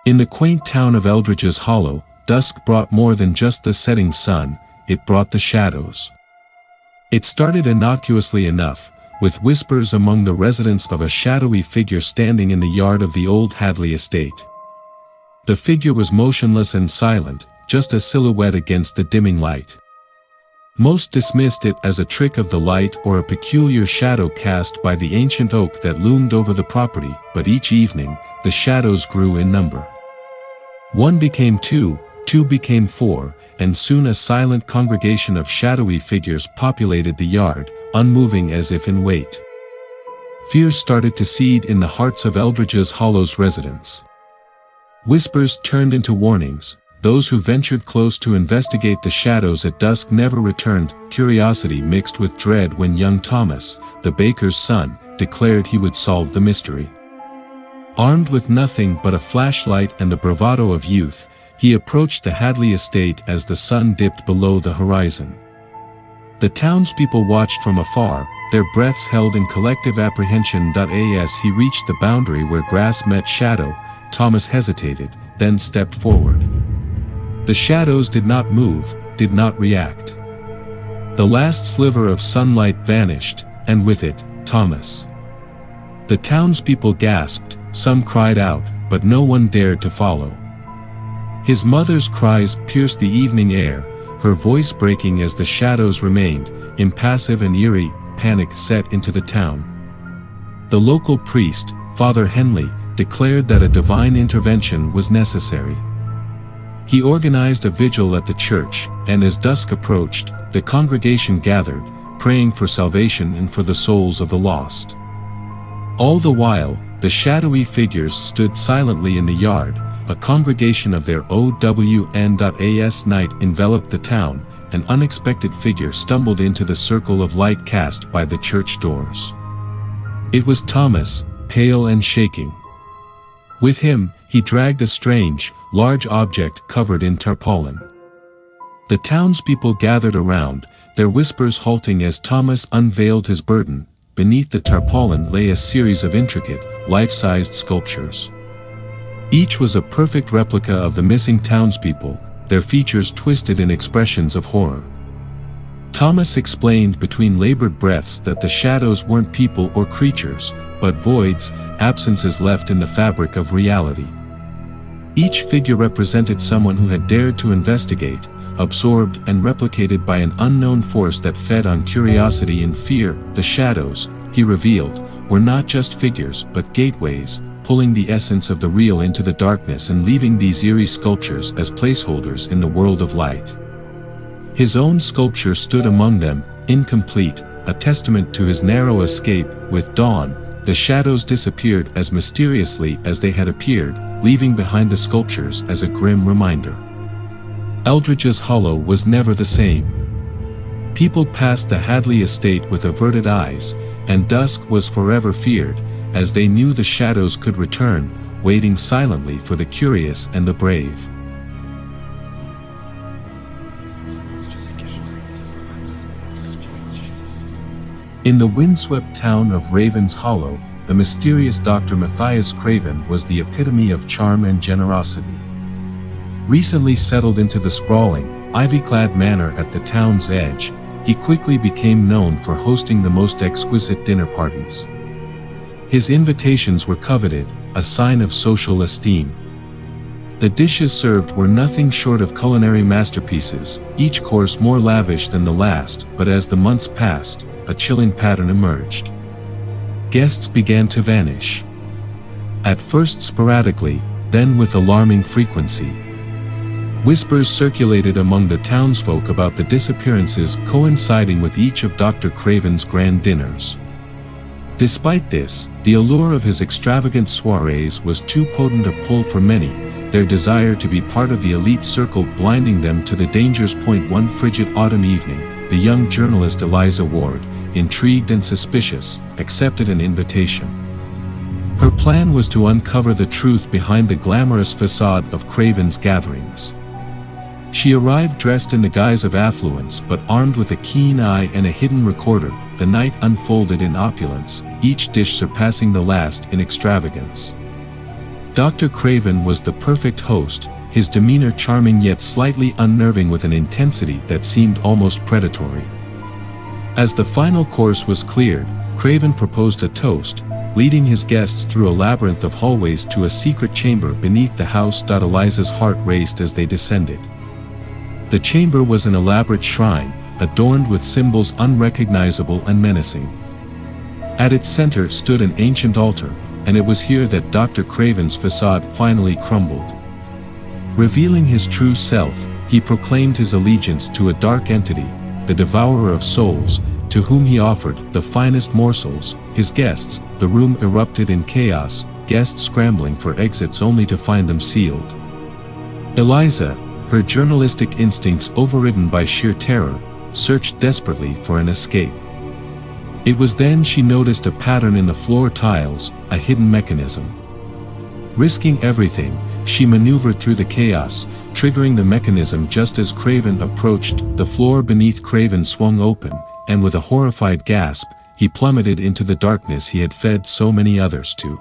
In the quaint town of Eldridge's Hollow, dusk brought more than just the setting sun, it brought the shadows. It started innocuously enough, with whispers among the residents of a shadowy figure standing in the yard of the old Hadley estate. The figure was motionless and silent, just a silhouette against the dimming light. Most dismissed it as a trick of the light or a peculiar shadow cast by the ancient oak that loomed over the property, but each evening, the shadows grew in number. One became two, two became four, and soon a silent congregation of shadowy figures populated the yard, unmoving as if in wait. Fear started to seed in the hearts of Eldridge's Hollow's residents. Whispers turned into warnings. Those who ventured close to investigate the shadows at dusk never returned. Curiosity mixed with dread when young Thomas, the baker's son, declared he would solve the mystery. Armed with nothing but a flashlight and the bravado of youth, he approached the Hadley estate as the sun dipped below the horizon. The townspeople watched from afar, their breaths held in collective apprehension. As he reached the boundary where grass met shadow, Thomas hesitated, then stepped forward. The shadows did not move, did not react. The last sliver of sunlight vanished, and with it, Thomas. The townspeople gasped, some cried out, but no one dared to follow. His mother's cries pierced the evening air, her voice breaking as the shadows remained, impassive and eerie. Panic set into the town. The local priest, Father Hadley, declared that a divine intervention was necessary. He organized a vigil at the church, and as dusk approached, the congregation gathered, praying for salvation and for the souls of the lost. All the while, the shadowy figures stood silently in the yard. A congregation of their OWN.AS night enveloped the town. An unexpected figure stumbled into the circle of light cast by the church doors. It was Thomas, pale and shaking. With him, he dragged a strange, large object covered in tarpaulin. The townspeople gathered around, their whispers halting as Thomas unveiled his burden. Beneath the tarpaulin lay a series of intricate, life-sized sculptures. Each was a perfect replica of the missing townspeople, their features twisted in expressions of horror. Thomas explained between labored breaths that the shadows weren't people or creatures, but voids, absences left in the fabric of reality. Each figure represented someone who had dared to investigate, absorbed and replicated by an unknown force that fed on curiosity and fear. The shadows, he revealed, were not just figures but gateways, pulling the essence of the real into the darkness and leaving these eerie sculptures as placeholders in the world of light. His own sculpture stood among them, incomplete, a testament to his narrow escape. With dawn, the shadows disappeared as mysteriously as they had appeared, leaving behind the sculptures as a grim reminder. Eldridge's Hollow was never the same. People passed the Hadley estate with averted eyes, and dusk was forever feared, as they knew the shadows could return, waiting silently for the curious and the brave. In the windswept town of Raven's Hollow, the mysterious Dr. Matthias Craven was the epitome of charm and generosity. Recently settled into the sprawling, ivy-clad manor at the town's edge, he quickly became known for hosting the most exquisite dinner parties. His invitations were coveted, a sign of social esteem. The dishes served were nothing short of culinary masterpieces, each course more lavish than the last. But as the months passed, a chilling pattern emerged. Guests began to vanish. At first sporadically, then with alarming frequency. Whispers circulated among the townsfolk about the disappearances coinciding with each of Dr. Craven's grand dinners. Despite this, the allure of his extravagant soirees was too potent a pull for many, their desire to be part of the elite circle blinding them to the dangers. One frigid autumn evening, the young journalist Eliza Ward, intrigued and suspicious, accepted an invitation. Her plan was to uncover the truth behind the glamorous facade of Craven's gatherings. She arrived dressed in the guise of affluence but armed with a keen eye and a hidden recorder. The night unfolded in opulence, each dish surpassing the last in extravagance. Dr. Craven was the perfect host, his demeanor charming yet slightly unnerving with an intensity that seemed almost predatory. As the final course was cleared, Craven proposed a toast, leading his guests through a labyrinth of hallways to a secret chamber beneath the house. Eliza's heart raced as they descended. The chamber was an elaborate shrine, adorned with symbols unrecognizable and menacing. At its center stood an ancient altar, and it was here that Dr. Craven's facade finally crumbled. Revealing his true self, he proclaimed his allegiance to a dark entity, the Devourer of souls, to whom he offered the finest morsels. His guests, the room erupted in chaos, guests scrambling for exits only to find them sealed. Eliza, her journalistic instincts overridden by sheer terror, searched desperately for an escape. It was then she noticed a pattern in the floor tiles, a hidden mechanism. Risking everything, she maneuvered through the chaos, triggering the mechanism just as Craven approached. The floor beneath Craven swung open, and with a horrified gasp, he plummeted into the darkness he had fed so many others to.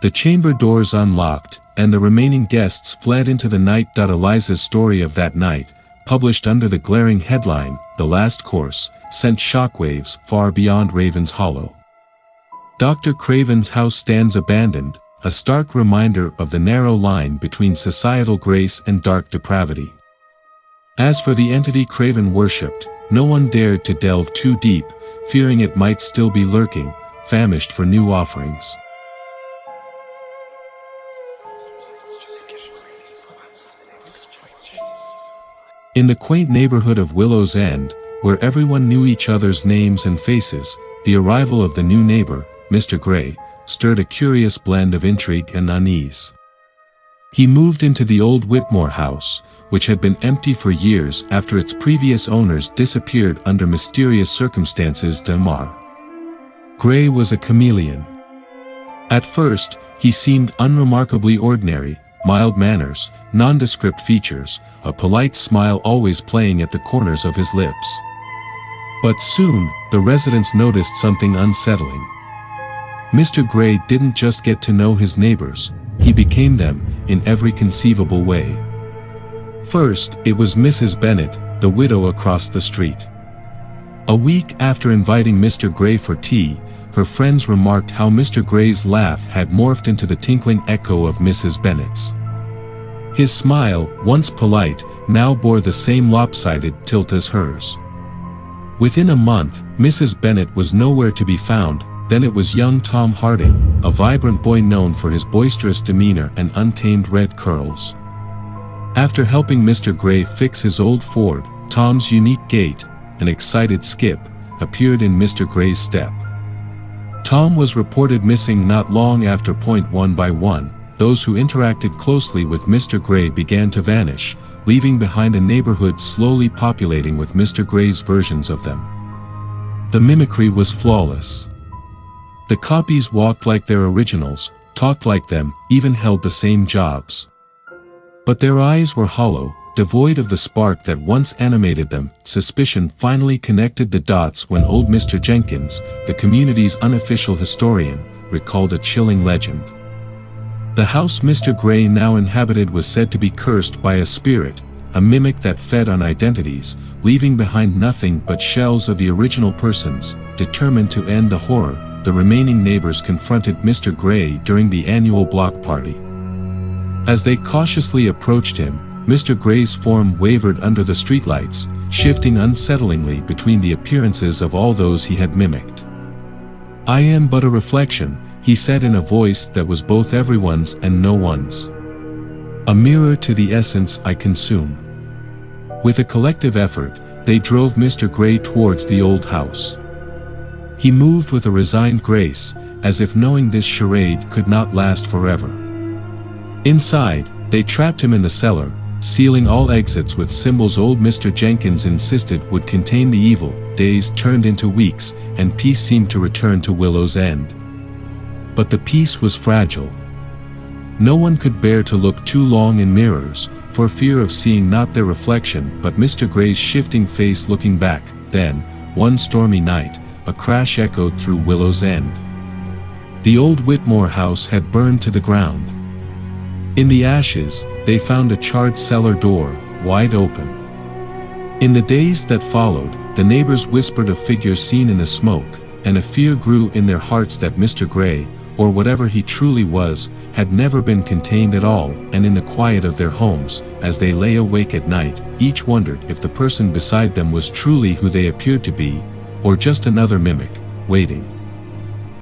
The chamber doors unlocked, and the remaining guests fled into the night. Eliza's story of that night, published under the glaring headline, "The Last Course," sent shockwaves far beyond Raven's Hollow. Dr. Craven's house stands abandoned, a stark reminder of the narrow line between societal grace and dark depravity. As for the entity Craven worshipped, no one dared to delve too deep, fearing it might still be lurking, famished for new offerings. In the quaint neighborhood of Willow's End, where everyone knew each other's names and faces, the arrival of the new neighbor, Mr. Gray, stirred a curious blend of intrigue and unease. He moved into the old Whitmore house, which had been empty for years after its previous owners disappeared under mysterious circumstances. Gray was a chameleon. At first, he seemed unremarkably ordinary, mild manners, nondescript features, a polite smile always playing at the corners of his lips. But soon, the residents noticed something unsettling. Mr. Gray didn't just get to know his neighbors, he became them, in every conceivable way. First, it was Mrs. Bennet, the widow across the street. A week after inviting Mr. Gray for tea, her friends remarked how Mr. Gray's laugh had morphed into the tinkling echo of Mrs. Bennet's. His smile, once polite, now bore the same lopsided tilt as hers. Within a month, Mrs. Bennet was nowhere to be found. Then it was young Tom Harding, a vibrant boy known for his boisterous demeanor and untamed red curls. After helping Mr. Gray fix his old Ford, Tom's unique gait, an excited skip, appeared in Mr. Gray's step. Tom was reported missing not long after. One by one, those who interacted closely with Mr. Gray began to vanish, leaving behind a neighborhood slowly populating with Mr. Gray's versions of them. The mimicry was flawless. The copies walked like their originals, talked like them, even held the same jobs. But their eyes were hollow, devoid of the spark that once animated them. Suspicion finally connected the dots when old Mr. Jenkins, the community's unofficial historian, recalled a chilling legend. The house Mr. Gray now inhabited was said to be cursed by a spirit, a mimic that fed on identities, leaving behind nothing but shells of the original persons. Determined to end the horror, the remaining neighbors confronted Mr. Gray during the annual block party. As they cautiously approached him, Mr. Gray's form wavered under the streetlights, shifting unsettlingly between the appearances of all those he had mimicked. "I am but a reflection," he said in a voice that was both everyone's and no one's. "A mirror to the essence I consume." With a collective effort, they drove Mr. Gray towards the old house. He moved with a resigned grace, as if knowing this charade could not last forever. Inside, they trapped him in the cellar, sealing all exits with symbols old Mr. Jenkins insisted would contain the evil. Days turned into weeks, and peace seemed to return to Willow's End. But the peace was fragile. No one could bear to look too long in mirrors, for fear of seeing not their reflection but Mr. Gray's shifting face looking back. Then, one stormy night, a crash echoed through Willow's End. The old Whitmore house had burned to the ground. In the ashes, they found a charred cellar door, wide open. In the days that followed, the neighbors whispered of figures seen in the smoke, and a fear grew in their hearts that Mr. Gray, or whatever he truly was, had never been contained at all, and in the quiet of their homes, as they lay awake at night, each wondered if the person beside them was truly who they appeared to be, or just another mimic, waiting.